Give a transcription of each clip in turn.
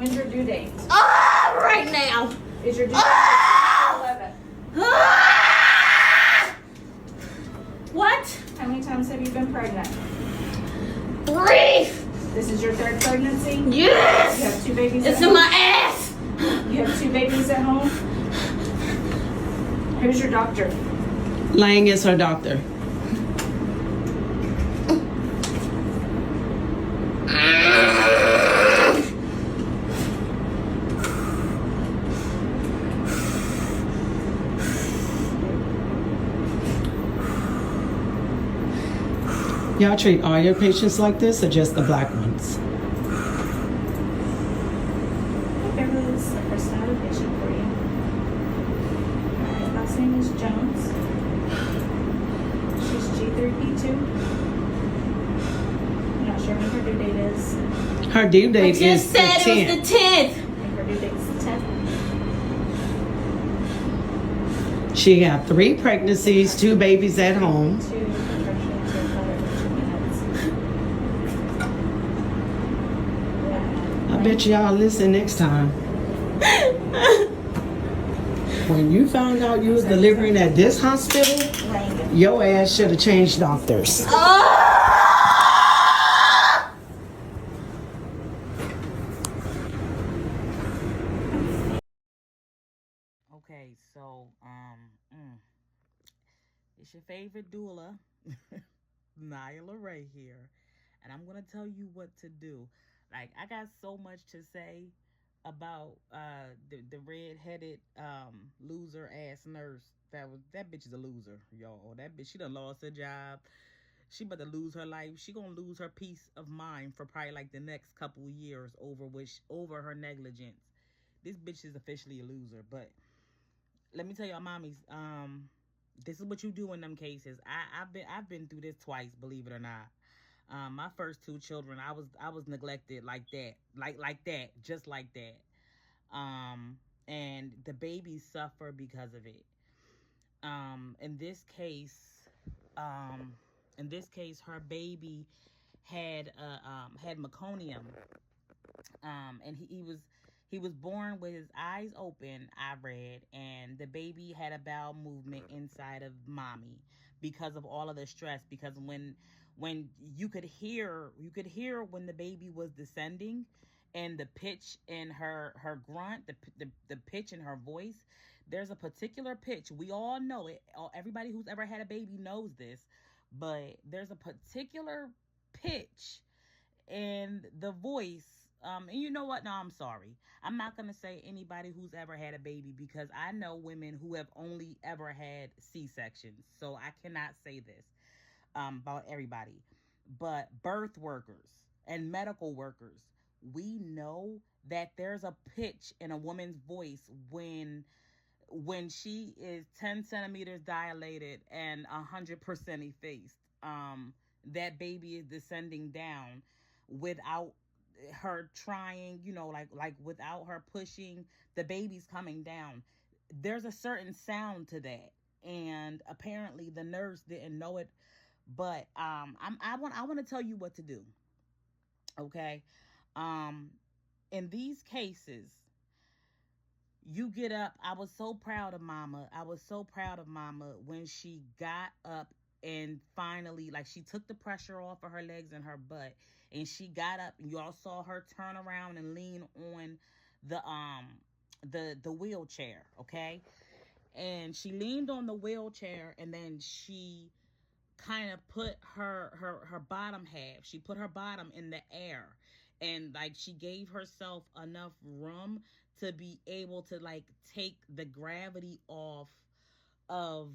When's your due date? Right now. Is your due date 11? What? How many times have you been pregnant? 3. This is your 3rd pregnancy? Yes. You have 2 babies It's at in home? my ass. You have 2 babies at home? Who's your doctor? Lang is her doctor. Y'all treat all your patients like this or just the black ones? Beverly, this is the first time patient for you. Alright, last name is Jones. She's G3P2. I'm not sure when her due date is. Her due I date is just the said it 10th. was the 10th. I think her due date is the 10th. She got 3 pregnancies, 2 babies at home. 2 contractions or other minutes. I bet y'all listen next time. When you found out you was delivering at this hospital, Lang. your ass should have changed doctors. Okay, so it's your favorite doula, Nyla Ray here, and I'm gonna tell you what to do. Like, I got so much to say about the red-headed loser ass nurse. That bitch is a loser, y'all. That bitch, she done lost her job. She about to lose her life. She gonna lose her peace of mind for probably like the next couple years over her negligence. This bitch is officially a loser. But let me tell y'all, mommies, this is what you do in them cases. I've been through this twice, believe it or not. My first 2 children, I was neglected like that, like that, just like that. And the babies suffer because of it. In this case, her baby had had meconium, and he was born with his eyes open, I read, and the baby had a bowel movement inside of mommy because of all of the stress. Because when you could hear when the baby was descending, and the pitch in her grunt, the pitch in her voice. There's a particular pitch. We all know it. Everybody who's ever had a baby knows this, but there's a particular pitch in the voice. And you know what? No, I'm sorry. I'm not going to say anybody who's ever had a baby, because I know women who have only ever had C-sections. So I cannot say this about everybody. But birth workers and medical workers, we know that there's a pitch in a woman's voice when she is 10 centimeters dilated and 100% effaced. That baby is descending down without her trying, like without her pushing, the baby's coming down. There's a certain sound to that, and apparently the nurse didn't know it. But I want to tell you what to do. Okay, in these cases, you get up. I was so proud of Mama. When she got up and finally, like, she took the pressure off of her legs and her butt, and she got up, and y'all saw her turn around and lean on the wheelchair, okay? And she leaned on the wheelchair, and then she kind of put her bottom half. She put her bottom in the air, and like she gave herself enough room to be able to like take the gravity off of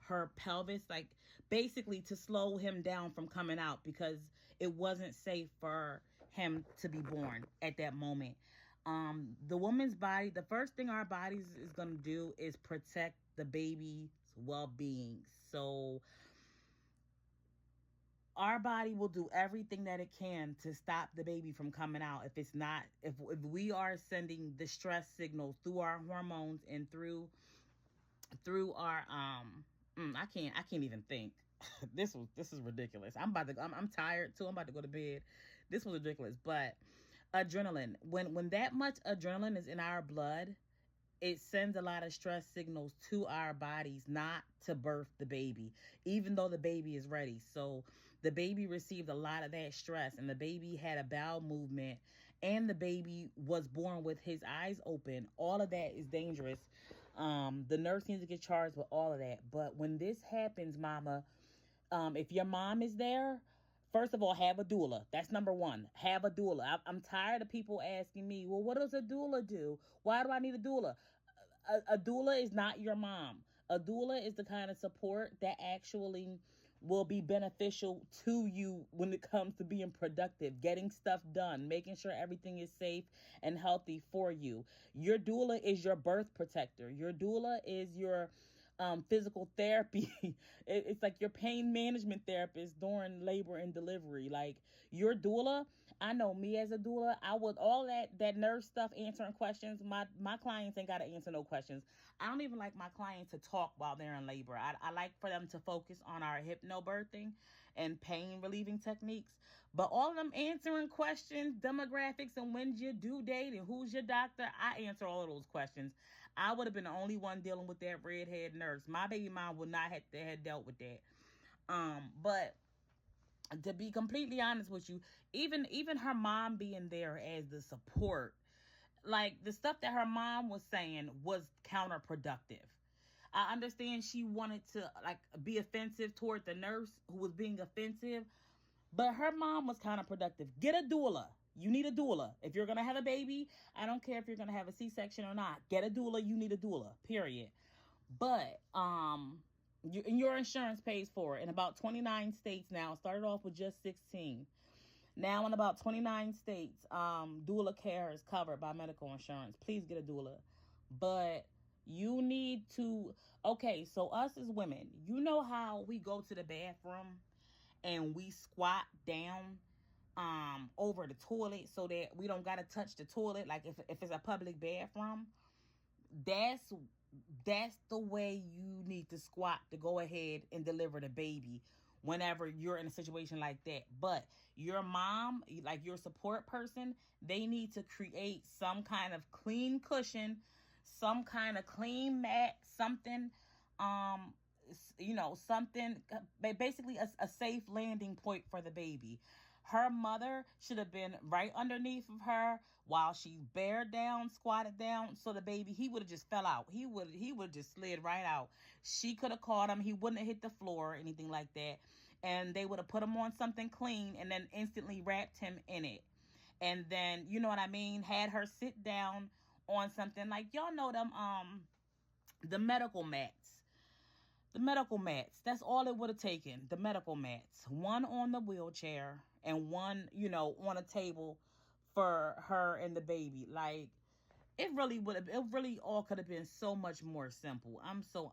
her pelvis, like basically to slow him down from coming out, because it wasn't safe for him to be born at that moment. The woman's body, the first thing our bodies is going to do is protect the baby's well-being. So our body will do everything that it can to stop the baby from coming out. If we are sending the stress signals through our hormones and through our I can't even think. This is ridiculous. I'm tired too. I'm about to go to bed. This was ridiculous. But Adrenaline. When that much adrenaline is in our blood, it sends a lot of stress signals to our bodies not to birth the baby, even though the baby is ready. So the baby received a lot of that stress, and the baby had a bowel movement, and the baby was born with his eyes open. All of that is dangerous. The nurse needs to get charged with all of that. But when this happens, mama, if your mom is there, first of all, have a doula. That's number one. Have a doula. I'm tired of people asking me, well, what does a doula do? Why do I need a doula? A doula is not your mom. A doula is the kind of support that actually will be beneficial to you when it comes to being productive, getting stuff done, making sure everything is safe and healthy for you. Your doula is your birth protector. Your doula is your physical therapy. It's like your pain management therapist during labor and delivery. Like your doula, I know me as a doula, I would all that nurse stuff, answering questions. My clients ain't got to answer no questions. I don't even like my clients to talk while they're in labor. I like for them to focus on our hypnobirthing and pain relieving techniques. But all of them answering questions, demographics, and when's your due date and who's your doctor, I answer all of those questions. I would have been the only one dealing with that redhead nurse. My baby mom would not have dealt with that. But to be completely honest with you, even her mom being there as the support, like the stuff that her mom was saying was counterproductive. I understand she wanted to like be offensive toward the nurse who was being offensive, but her mom was counterproductive. Get a doula. You need a doula. If you're going to have a baby, I don't care if you're going to have a C-section or not. Get a doula. You need a doula, period. But your insurance pays for it in about 29 states now. It started off with just 16. Now in about 29 states, doula care is covered by medical insurance. Please get a doula. But you need to, okay, so us as women, you know how we go to the bathroom and we squat down over the toilet so that we don't gotta touch the toilet, like if it's a public bathroom. That's the way you need to squat to go ahead and deliver the baby whenever you're in a situation like that. But your mom, like your support person, they need to create some kind of clean cushion, some kind of clean mat, something, something, basically a safe landing point for the baby. Her mother should have been right underneath of her while she bared down, squatted down. So the baby, he would have just fell out. He would just slid right out. She could have caught him. He wouldn't have hit the floor or anything like that. And they would have put him on something clean and then instantly wrapped him in it. And then, you know what I mean? Had her sit down on something like, y'all know them, the medical mats. The medical mats. That's all it would have taken. The medical mats. One on the wheelchair and one, on a table for her and the baby. Like, it really all could have been so much more simple. I'm so,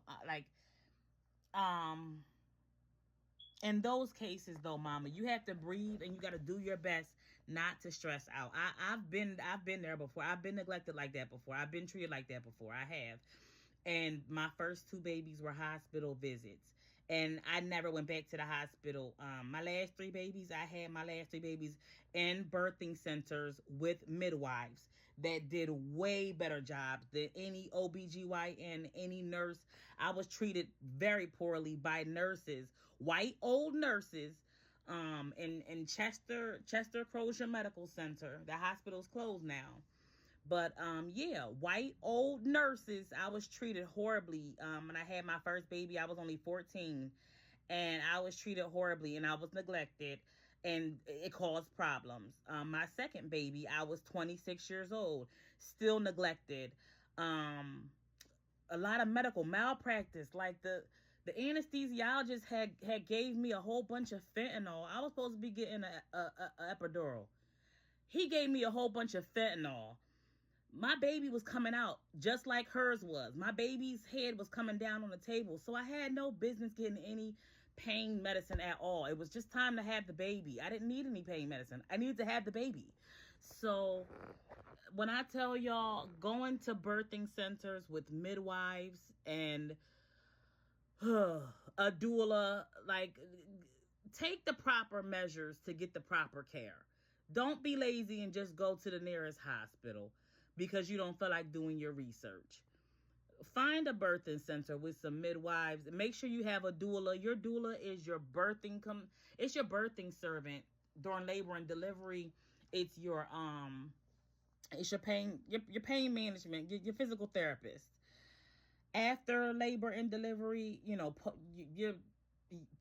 in those cases though, mama, you have to breathe and you got to do your best not to stress out. I've been there before. I've been neglected like that before. I've been treated like that before. I have. And my first 2 babies were hospital visits. And I never went back to the hospital. My last 3 babies, I had my last 3 babies in birthing centers with midwives that did way better jobs than any OBGYN, any nurse. I was treated very poorly by nurses, white old nurses, in Chester Crozier Medical Center. The hospital's closed now. But white old nurses. I was treated horribly. When I had my first baby, I was only 14, and I was treated horribly, and I was neglected, and it caused problems. My second baby, I was 26 years old, still neglected. A lot of medical malpractice. Like the anesthesiologist had gave me a whole bunch of fentanyl. I was supposed to be getting a epidural. He gave me a whole bunch of fentanyl. My baby was coming out just like hers was. My baby's head was coming down on the table. So I had no business getting any pain medicine at all. It was just time to have the baby. I didn't need any pain medicine. I needed to have the baby. So when I tell y'all, going to birthing centers with midwives and a doula, like, take the proper measures to get the proper care. Don't be lazy and just go to the nearest hospital because you don't feel like doing your research. Find a birthing center with some midwives. Make sure you have a doula. Your doula is your it's your birthing servant during labor and delivery. It's your your pain management, your physical therapist. After labor and delivery, your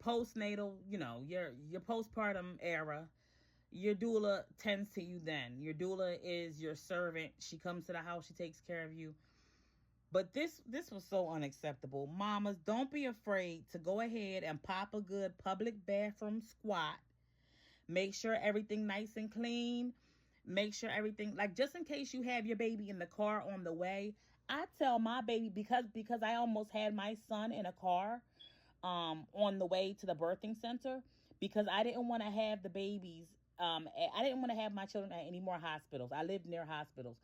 postnatal, your postpartum era, your doula tends to you then. Your doula is your servant. She comes to the house, she takes care of you. But this was so unacceptable. Mamas, don't be afraid to go ahead and pop a good public bathroom squat. Make sure everything nice and clean. Make sure everything, like, just in case you have your baby in the car on the way. I tell my baby, because I almost had my son in a car on the way to the birthing center, because I didn't want to have the babies. I didn't want to have my children at any more hospitals. I lived near hospitals.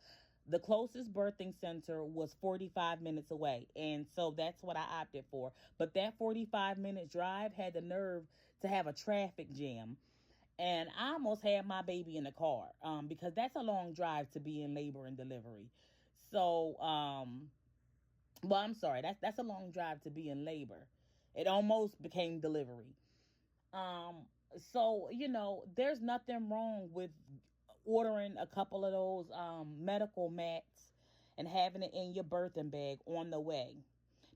The closest birthing center was 45 minutes away. And so that's what I opted for. But that 45-minute drive had the nerve to have a traffic jam. And I almost had my baby in the car because that's a long drive to be in labor and delivery. So, well, I'm sorry. That's a long drive to be in labor. It almost became delivery. So, there's nothing wrong with ordering a couple of those medical mats and having it in your birthing bag on the way.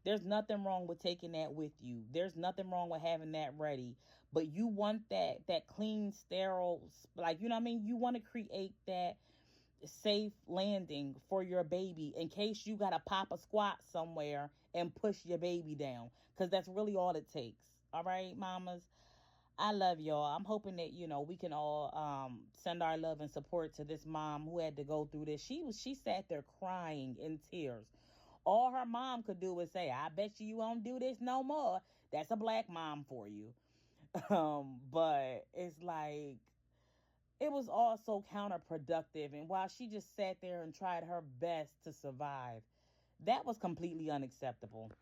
There's nothing wrong with taking that with you. There's nothing wrong with having that ready. But you want that clean, sterile, like, you know what I mean? You want to create that safe landing for your baby in case you got to pop a squat somewhere and push your baby down. Because that's really all it takes. All right, mamas? I love y'all. I'm hoping that, we can all send our love and support to this mom who had to go through this. She sat there crying in tears. All her mom could do was say, I bet you won't do this no more. That's a black mom for you. But it's like, it was all so counterproductive. And while she just sat there and tried her best to survive, that was completely unacceptable.